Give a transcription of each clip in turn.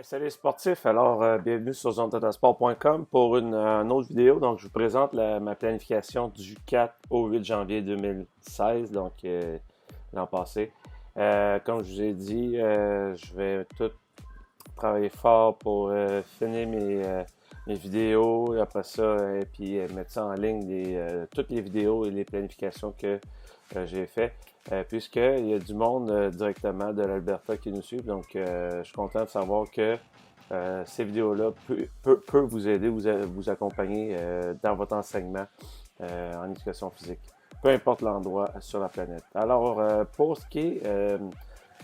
Hey, salut les sportifs, alors bienvenue sur zonetotasport.com pour une autre vidéo. Donc je vous présente ma planification du 4 au 8 janvier 2016, donc l'an passé. Comme je vous ai dit, je vais tout travailler fort pour finir mes vidéos, après ça, et puis mettre ça en ligne, toutes les vidéos et les planifications que j'ai fait, puisqu'il y a du monde directement de l'Alberta qui nous suit. Donc, je suis content de savoir que ces vidéos-là peuvent vous aider, vous accompagner dans votre enseignement en éducation physique, peu importe l'endroit sur la planète. Alors, pour ce qui est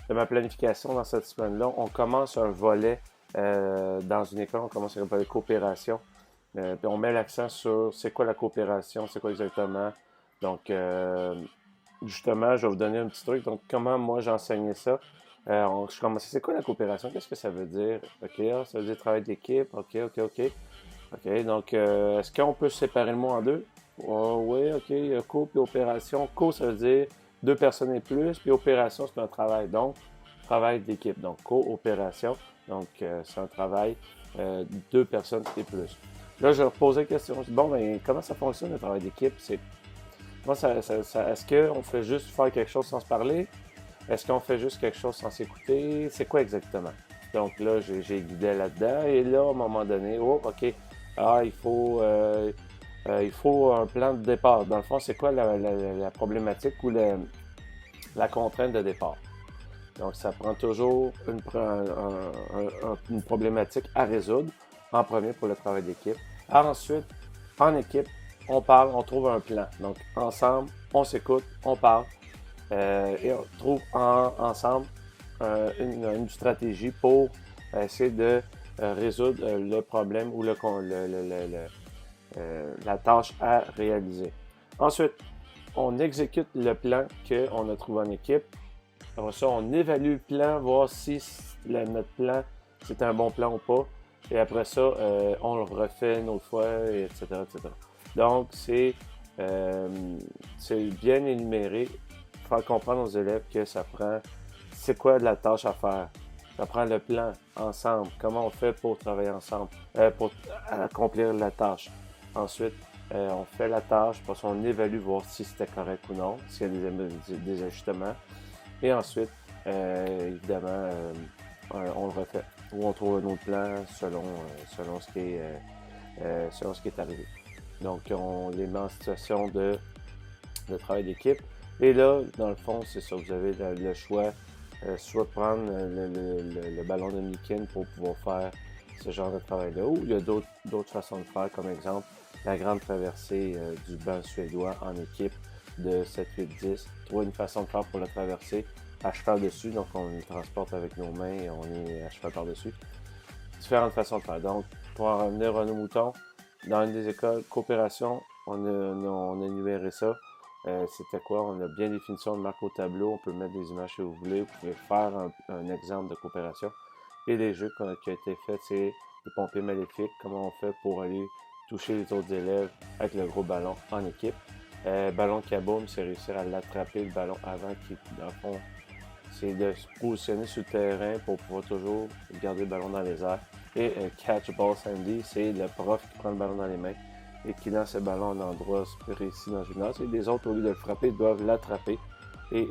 de ma planification dans cette semaine-là, on commence un volet dans une école, on commence un volet coopération. Puis on met l'accent sur c'est quoi la coopération, c'est quoi exactement. Donc, justement, je vais vous donner un petit truc. Donc, comment moi j'enseignais ça. Je commençais, c'est quoi la coopération? Qu'est-ce que ça veut dire? OK, ça veut dire travail d'équipe. OK. OK, donc, est-ce qu'on peut séparer le mot en deux? Oh, oui, OK, il y a co puis opération. Co, ça veut dire deux personnes et plus, puis opération, c'est un travail. Donc, travail d'équipe. Donc, coopération. Donc, c'est un travail deux personnes et plus. Là, je leur posais la question. Je dis, bon, ben, comment ça fonctionne le travail d'équipe? Est-ce qu'on fait juste faire quelque chose sans se parler? Est-ce qu'on fait juste quelque chose sans s'écouter? C'est quoi exactement? Donc là, j'ai guidé là-dedans. Et là, à un moment donné, oh, OK, il faut un plan de départ. Dans le fond, c'est quoi la problématique ou la contrainte de départ? Donc, ça prend toujours une problématique à résoudre en premier pour le travail d'équipe. Ensuite, en équipe, on parle, on trouve un plan. Donc, ensemble, on s'écoute, on parle et on trouve ensemble une stratégie pour essayer de résoudre le problème ou la tâche à réaliser. Ensuite, on exécute le plan qu'on a trouvé en équipe. Après ça, on évalue le plan, voir si notre plan, c'est un bon plan ou pas. Et après ça, on le refait une autre fois, etc. Donc, c'est bien énuméré, faire comprendre aux élèves que ça prend, c'est quoi la tâche à faire. Ça prend le plan ensemble, comment on fait pour travailler ensemble, pour accomplir la tâche. Ensuite, on fait la tâche, parce qu'on évalue, voir si c'était correct ou non, s'il y a des ajustements. Et ensuite, évidemment, on le refait. Ou on trouve un autre plan selon selon ce qui est arrivé. Donc, on les met en situation de travail d'équipe. Et là, dans le fond, c'est ça. Vous avez le choix, soit prendre le ballon de Mikin pour pouvoir faire ce genre de travail-là. Ou il y a d'autres façons de faire, comme exemple, la grande traversée du banc suédois en équipe de 7, 8, 10. Trouver une façon de faire pour la traverser à cheval dessus. Donc, on le transporte avec nos mains et on est à cheval par-dessus. Différentes façons de faire. Donc, pour en revenir à nos moutons, dans une des écoles, coopération, on a énuméré ça. C'était quoi? On a bien défini ça, on le marque au tableau, on peut mettre des images si vous voulez, vous pouvez faire un exemple de coopération. Et les jeux qui ont été faits, c'est les pompiers maléfiques, comment on fait pour aller toucher les autres élèves avec le gros ballon en équipe. Ballon kaboom, c'est réussir à l'attraper, le ballon avant qu'il, dans le fond, c'est de se positionner sur le terrain pour pouvoir toujours garder le ballon dans les airs. Et catch ball Sandy, c'est le prof qui prend le ballon dans les mains et qui lance le ballon à un endroit précis dans le gymnase. Et les autres, au lieu de le frapper, doivent l'attraper. Et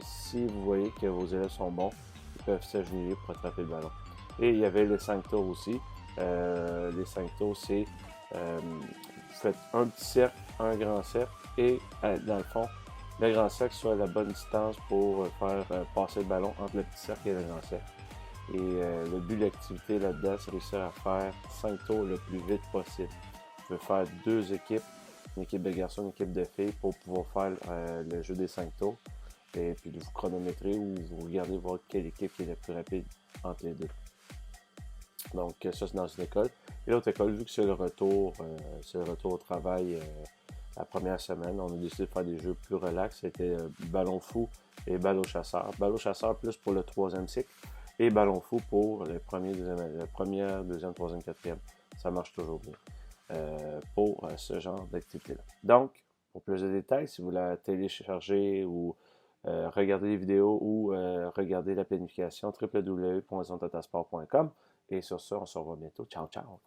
si vous voyez que vos élèves sont bons, ils peuvent s'agenouiller pour attraper le ballon. Et il y avait les 5 tours aussi. Les 5 tours, c'est vous faites un petit cercle, un grand cercle, et dans le fond, le grand cercle soit à la bonne distance pour faire passer le ballon entre le petit cercle et le grand cercle. Et le but de l'activité là-dedans, c'est réussir à faire 5 tours le plus vite possible. Je veux faire deux équipes, une équipe de garçons, une équipe de filles, pour pouvoir faire le jeu des 5 tours. Et puis de vous chronométrer ou vous regardez voir quelle équipe est la plus rapide entre les deux. Donc ça, c'est dans une école. Et l'autre école, vu que c'est le retour au travail la première semaine, on a décidé de faire des jeux plus relax. C'était ballon fou et ballon chasseur. Ballon chasseur plus pour le troisième cycle et ballon fou pour le première, deuxième, troisième, quatrième. Ça marche toujours bien pour ce genre d'activité-là. Donc, pour plus de détails, si vous la téléchargez ou regardez les vidéos ou regardez la planification www.zonetotasport.com. Et sur ça, on se revoit bientôt. Ciao, ciao!